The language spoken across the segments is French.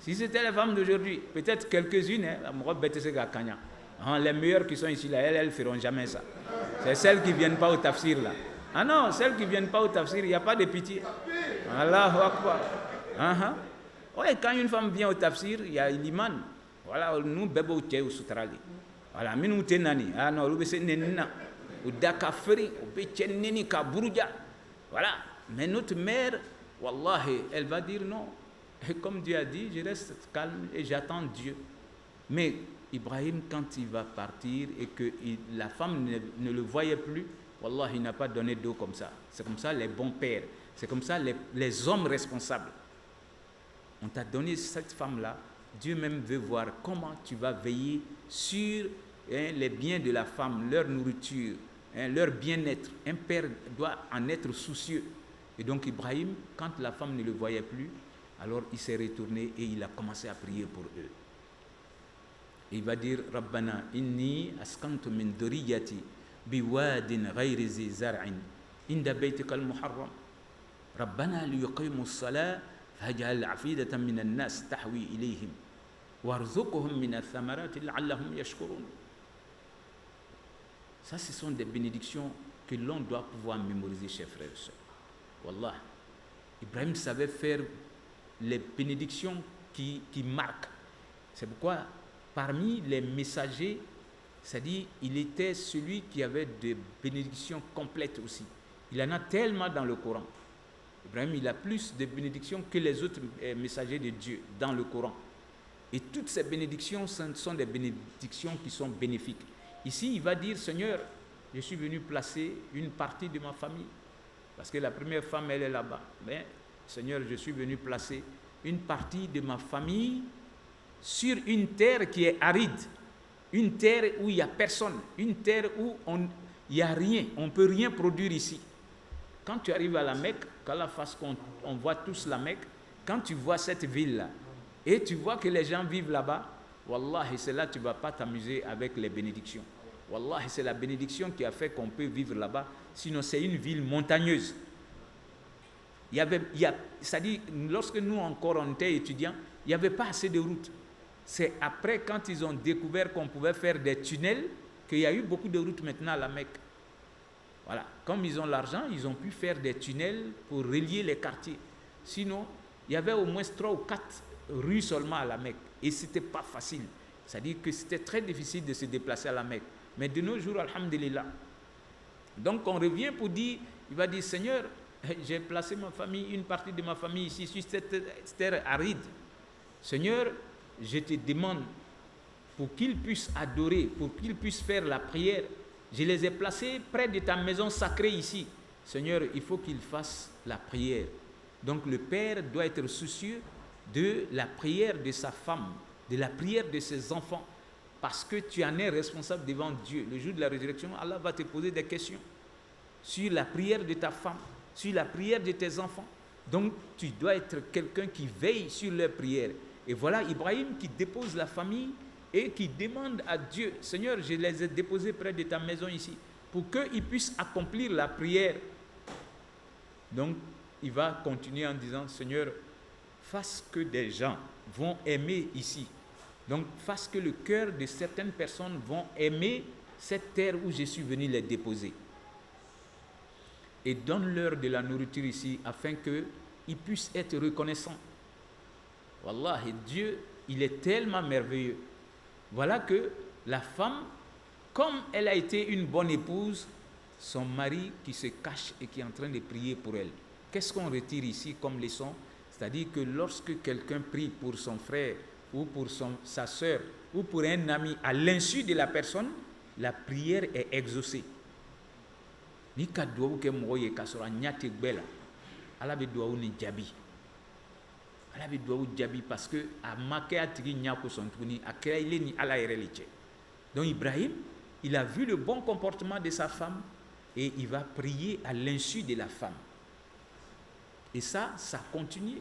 Si c'était les femmes d'aujourd'hui, peut-être quelques-unes, les meilleures qui sont ici, là, elles ne feront jamais ça. C'est celles qui ne viennent pas au tafsir, là. Ah non, celles qui ne viennent pas au tafsir, il n'y a pas de pitié. Allahu Akbar. Ouais, quand une femme vient au tafsir, il y a l'imam. Voilà, nous, bébé ou tché ou soutrali. Voilà, nous, nani. Ah non, nous, c'est nenina. Ou dakafri, ou péché neni kaburuja. Voilà. Mais notre mère, wallahi, elle va dire non. Et comme Dieu a dit, je reste calme et j'attends Dieu. Mais Ibrahim, quand il va partir et que la femme ne le voyait plus, wallah, il n'a pas donné d'eau comme ça. C'est comme ça les bons pères. C'est comme ça les hommes responsables. On t'a donné cette femme-là. Dieu même veut voir comment tu vas veiller sur les biens de la femme, leur nourriture, leur bien-être. Un père doit en être soucieux. Et donc Ibrahim, quand la femme ne le voyait plus, alors il s'est retourné et il a commencé à prier pour eux. Il va dire Rabbana inni askantu min dhurriyyati biwadin ghayri zi zar'in inda baytika al-muharram Rabbana liyuqimu as-salat faj'al 'afidatan min an-nas tahwi ilayhim warzuqhum min ath-thamarati la'allahum yashkurun. Ça, ce sont des bénédictions que l'on doit pouvoir mémoriser, chers frères et sœurs. Wallah, Ibrahim savait faire les bénédictions qui marquent. C'est pourquoi parmi les messagers, c'est-à-dire il était celui qui avait des bénédictions complètes aussi. Il en a tellement dans le Coran. Ibrahim, il a plus de bénédictions que les autres messagers de Dieu dans le Coran. Et toutes ces bénédictions sont des bénédictions qui sont bénéfiques. Ici, il va dire, Seigneur, je suis venu placer une partie de ma famille. Parce que la première femme, elle est là-bas. Mais, Seigneur, je suis venu placer une partie de ma famille sur une terre qui est aride, une terre où il n'y a personne, une terre où il n'y a rien, on ne peut rien produire ici. Quand tu arrives à la Mecque, qu'Allah fasse qu'on voit tous la Mecque, quand tu vois cette ville-là, et tu vois que les gens vivent là-bas, Wallahi, c'est là que tu ne vas pas t'amuser avec les bénédictions. Wallahi, c'est la bénédiction qui a fait qu'on peut vivre là-bas, sinon c'est une ville montagneuse. C'est-à-dire, lorsque nous encore on était étudiants, il n'y avait pas assez de routes. C'est après, quand ils ont découvert qu'on pouvait faire des tunnels, qu'il y a eu beaucoup de routes maintenant à la Mecque. Voilà. Comme ils ont l'argent, ils ont pu faire des tunnels pour relier les quartiers. Sinon, il y avait au moins 3 ou 4 rues seulement à la Mecque. Et ce n'était pas facile. C'est-à-dire que c'était très difficile de se déplacer à la Mecque. Mais de nos jours, alhamdulillah. Donc on revient pour dire, il va dire, Seigneur, j'ai placé ma famille, une partie de ma famille ici sur cette terre aride. Seigneur, je te demande pour qu'ils puissent adorer, pour qu'ils puissent faire la prière. Je les ai placés près de ta maison sacrée ici. Seigneur, il faut qu'ils fassent la prière. Donc le père doit être soucieux de la prière de sa femme, de la prière de ses enfants, parce que tu en es responsable devant Dieu. Le jour de la résurrection, Allah va te poser des questions sur la prière de ta femme, sur la prière de tes enfants. Donc tu dois être quelqu'un qui veille sur leurs prières. Et voilà Ibrahim qui dépose la famille et qui demande à Dieu, Seigneur, je les ai déposés près de ta maison ici, pour qu'ils puissent accomplir la prière. Donc il va continuer en disant, Seigneur, fasse que des gens vont aimer ici. Donc fasse que le cœur de certaines personnes vont aimer cette terre où je suis venu les déposer. Et donne-leur de la nourriture ici, afin qu'ils puissent être reconnaissants. Wallahi, Dieu, il est tellement merveilleux. Voilà que la femme, comme elle a été une bonne épouse, son mari qui se cache et qui est en train de prier pour elle. Qu'est-ce qu'on retire ici comme leçon? C'est-à-dire que lorsque quelqu'un prie pour son frère ou pour sa sœur ou pour un ami, à l'insu de la personne, la prière est exaucée. Ni ka duwawu ke mɔgɔ ye ka sɔrɔ a ɲa tɛ gbɛ la, Ala bɛ duwawu ni jaabi. Ala bɛ duwawu jaabi parce que a ma kɛ a tigi ɲa kosɔn tuguni, a kɛra ile ni Ala yɛrɛ le cɛ. Donc Ibrahim, il a vu le bon comportement de sa femme et il va prier à l'insu de la femme. Et ça continue.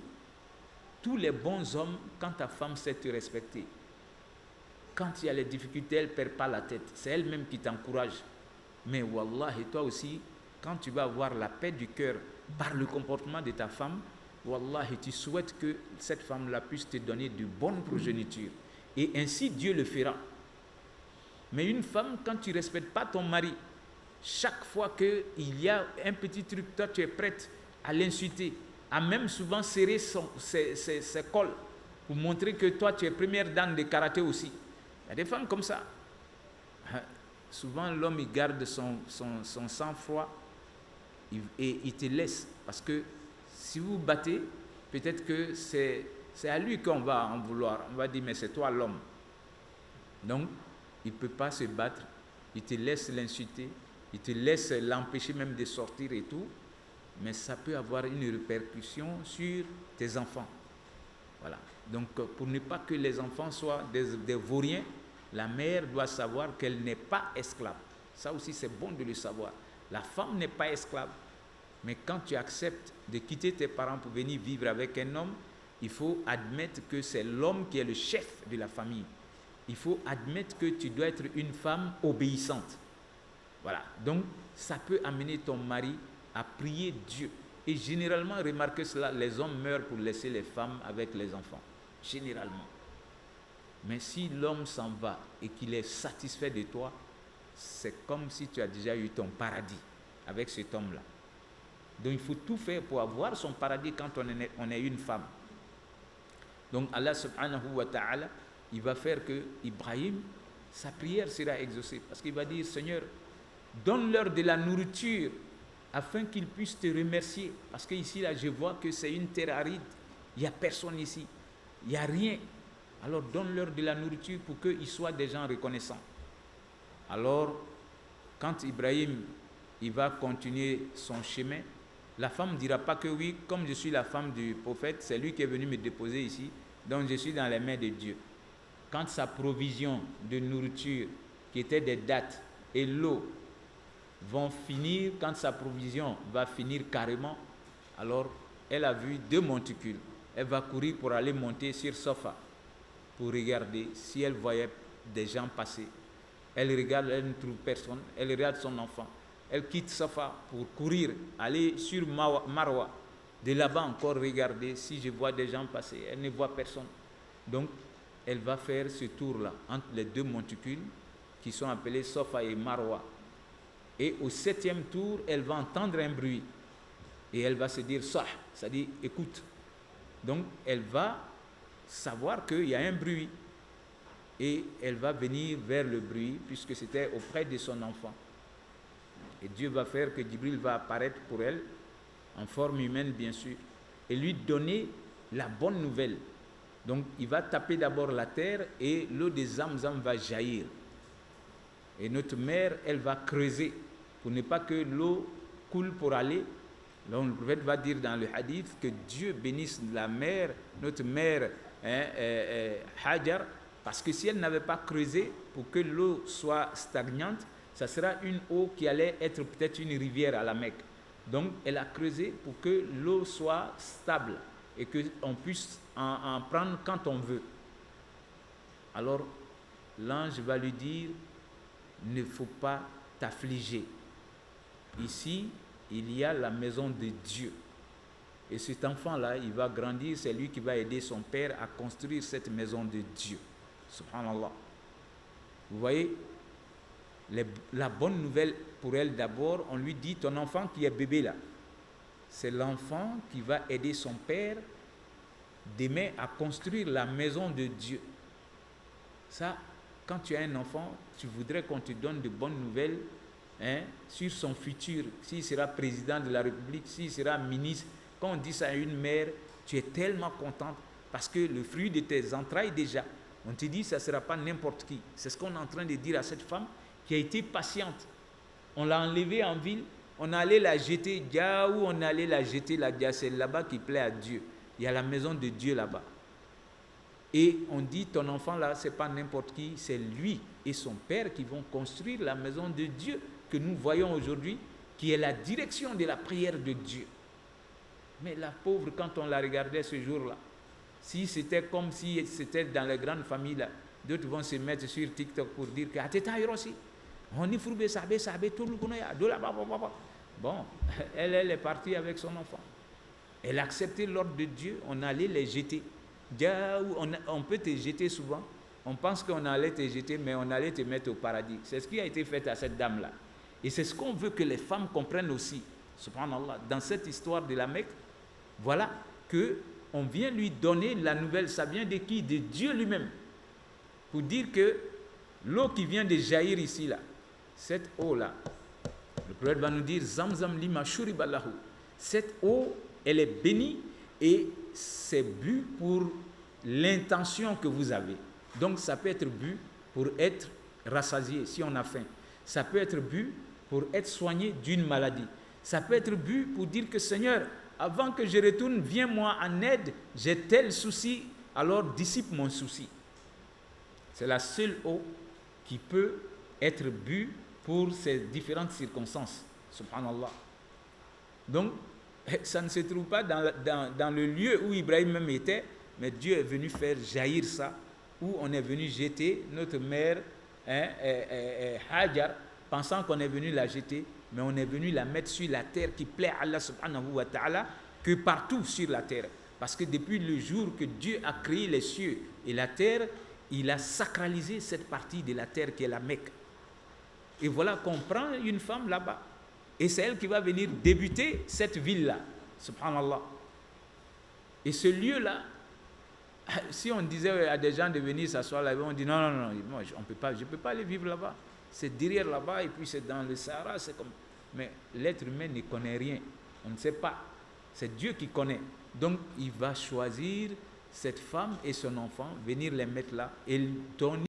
Tous les bons hommes, quand ta femme sait te respecter, quand il y a les difficultés, elle ne perd pas la tête. C'est elle-même qui t'encourage. Mais Wallah, et toi aussi, quand tu vas avoir la paix du cœur par le comportement de ta femme, Wallahi, tu souhaites que cette femme-là puisse te donner de bonnes progénitures. Et ainsi, Dieu le fera. Mais une femme, quand tu ne respectes pas ton mari, chaque fois qu'il y a un petit truc, toi, tu es prête à l'insulter, à même souvent serrer ses cols pour montrer que toi, tu es première dame de karaté aussi. Il y a des femmes comme ça. Souvent, l'homme, il garde son sang-froid et il te laisse. Parce que si vous battez, peut-être que c'est à lui qu'on va en vouloir. On va dire, mais c'est toi l'homme. Donc, il ne peut pas se battre. Il te laisse l'insulter. Il te laisse l'empêcher même de sortir et tout. Mais ça peut avoir une répercussion sur tes enfants. Voilà. Donc, pour ne pas que les enfants soient des vauriens, la mère doit savoir qu'elle n'est pas esclave. Ça aussi, c'est bon de le savoir. La femme n'est pas esclave. Mais quand tu acceptes de quitter tes parents pour venir vivre avec un homme, il faut admettre que c'est l'homme qui est le chef de la famille. Il faut admettre que tu dois être une femme obéissante. Voilà. Donc, ça peut amener ton mari à prier Dieu. Et généralement, remarquez cela, les hommes meurent pour laisser les femmes avec les enfants. Généralement. Mais si l'homme s'en va et qu'il est satisfait de toi, c'est comme si tu as déjà eu ton paradis avec cet homme-là. Donc il faut tout faire pour avoir son paradis quand on est une femme. Donc Allah subhanahu wa ta'ala, il va faire que Ibrahim, sa prière sera exaucée. Parce qu'il va dire, Seigneur, donne-leur de la nourriture afin qu'ils puissent te remercier. Parce que ici, là, je vois que c'est une terre aride. Il n'y a personne ici. Il n'y a rien. Alors donne-leur de la nourriture pour qu'ils soient des gens reconnaissants. Alors, quand Ibrahim il va continuer son chemin, la femme ne dira pas que oui, comme je suis la femme du prophète, c'est lui qui est venu me déposer ici, donc je suis dans les mains de Dieu. Quand sa provision de nourriture, qui était des dattes, et l'eau vont finir, quand sa provision va finir carrément, alors elle a vu 2 monticules. Elle va courir pour aller monter sur Safa, pour regarder si elle voyait des gens passer. Elle regarde, elle ne trouve personne, elle regarde son enfant. Elle quitte Safa pour courir, aller sur Marwa. De là-bas encore regarder si je vois des gens passer. Elle ne voit personne. Donc, elle va faire ce tour-là entre les 2 monticules qui sont appelés Safa et Marwa. Et au 7e tour, elle va entendre un bruit. Et elle va se dire Sah, c'est-à-dire écoute. Donc, elle va savoir qu'il y a un bruit. Et elle va venir vers le bruit, puisque c'était auprès de son enfant. Et Dieu va faire que Djibril va apparaître pour elle, en forme humaine bien sûr, et lui donner la bonne nouvelle. Donc il va taper d'abord la terre et l'eau de Zamzam va jaillir. Et notre mère, elle va creuser pour ne pas que l'eau coule pour aller. Donc le prophète va dire dans le hadith que Dieu bénisse la mère, notre mère Hajar, parce que si elle n'avait pas creusé pour que l'eau soit stagnante, ça sera une eau qui allait être peut-être une rivière à la Mecque. Donc, elle a creusé pour que l'eau soit stable et qu'on puisse en prendre quand on veut. Alors, l'ange va lui dire, ne faut pas t'affliger. Ici, il y a la maison de Dieu. Et cet enfant-là, il va grandir, c'est lui qui va aider son père à construire cette maison de Dieu. Subhanallah. Vous voyez, la bonne nouvelle pour elle d'abord, on lui dit, ton enfant qui est bébé là, c'est l'enfant qui va aider son père demain à construire la maison de Dieu. Ça, quand tu as un enfant, tu voudrais qu'on te donne de bonnes nouvelles sur son futur, s'il sera président de la République, s'il sera ministre. Quand on dit ça à une mère, tu es tellement contente parce que le fruit de tes entrailles déjà, on te dit ça ne sera pas n'importe qui. C'est ce qu'on est en train de dire à cette femme qui a été patiente. On l'a enlevée en ville, on allait la jeter, où on allait la jeter, c'est là-bas qui plaît à Dieu. Il y a la maison de Dieu là-bas. Et on dit, ton enfant là, ce n'est pas n'importe qui, c'est lui et son père qui vont construire la maison de Dieu que nous voyons aujourd'hui, qui est la direction de la prière de Dieu. Mais la pauvre, quand on la regardait ce jour-là, si c'était comme si c'était dans les grandes familles là, d'autres vont se mettre sur TikTok pour dire que on est bon, elle est partie avec son enfant. Elle a accepté l'ordre de Dieu, on allait les jeter. On peut te jeter souvent. On pense qu'on allait te jeter, mais on allait te mettre au paradis. C'est ce qui a été fait à cette dame-là. Et c'est ce qu'on veut que les femmes comprennent aussi. Subhanallah, dans cette histoire de la Mecque, voilà qu'on vient lui donner la nouvelle. Ça vient de qui? De Dieu lui-même. Pour dire que l'eau qui vient de jaillir ici, là, cette eau-là, le prophète va nous dire Zamzam lima shuriballahu. Cette eau, elle est bénie et c'est bu pour l'intention que vous avez. Donc ça peut être bu pour être rassasié si on a faim. Ça peut être bu pour être soigné d'une maladie. Ça peut être bu pour dire que Seigneur, avant que je retourne, viens-moi en aide, j'ai tel souci, alors dissipe mon souci. C'est la seule eau qui peut être bue pour ces différentes circonstances. Subhanallah. Donc, ça ne se trouve pas dans le lieu où Ibrahim même était, mais Dieu est venu faire jaillir ça, où on est venu jeter notre mère Hajar, pensant qu'on est venu la jeter, mais on est venu la mettre sur la terre qui plaît à Allah subhanahu wa ta'ala, que partout sur la terre. Parce que depuis le jour que Dieu a créé les cieux et la terre, il a sacralisé cette partie de la terre qui est la Mecque. Et voilà qu'on prend une femme là-bas. Et c'est elle qui va venir débuter cette ville-là. Subhanallah. Et ce lieu-là, si on disait à des gens de venir s'asseoir là-bas, on dit non, moi, je ne peux pas aller vivre là-bas. C'est derrière là-bas et puis c'est dans le Sahara. C'est comme... Mais l'être humain ne connaît rien. On ne sait pas. C'est Dieu qui connaît. Donc, il va choisir cette femme et son enfant, venir les mettre là et donner